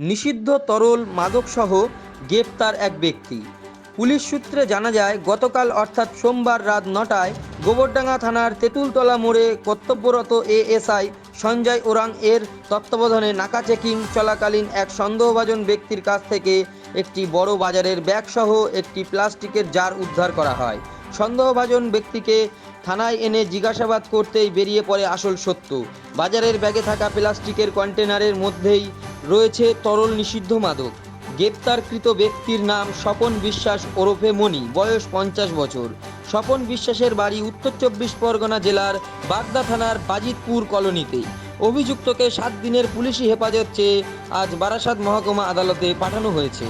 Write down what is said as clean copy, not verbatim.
নিষিদ্ধ তরল মাদকসহ গ্রেপ্তার এক ব্যক্তি। পুলিশ সূত্রে জানা যায়, গতকাল অর্থাৎ সোমবার রাত ৯টায় গোবরডাঙ্গা থানার তেঁতুলতলা মোড়ে কর্তব্যরত এএসআই সঞ্জয় ওরাং এর তত্ত্বাবধানে নাকা চেকিং চলাকালীন এক সন্দেহভাজন ব্যক্তির কাছ থেকে একটি বড় বাজারের ব্যাগসহ একটি প্লাস্টিকের জার উদ্ধার করা হয়। সন্দেহভাজন ব্যক্তিকে থানায় এনে জিজ্ঞাসাবাদ করতেই বেরিয়ে পড়ে আসল সত্য। বাজারের ব্যাগে থাকা প্লাস্টিকের কন্টেনারের মধ্যেই রয়েছে তরল নিষিদ্ধ মাদক। গ্রেপ্তারকৃত ব্যক্তির নাম স্বপন বিশ্বাস ওরফে মণি, বয়স 50 বছর। স্বপন বিশ্বাসের বাড়ি উত্তর 24 পরগনা জেলার বাগদা থানার বাজিতপুর কলোনিতে। অভিযুক্তকে 7 দিনের পুলিশি হেফাজত চেয়ে আজ বারাসাত মহকুমা আদালতে পাঠানো হয়েছে।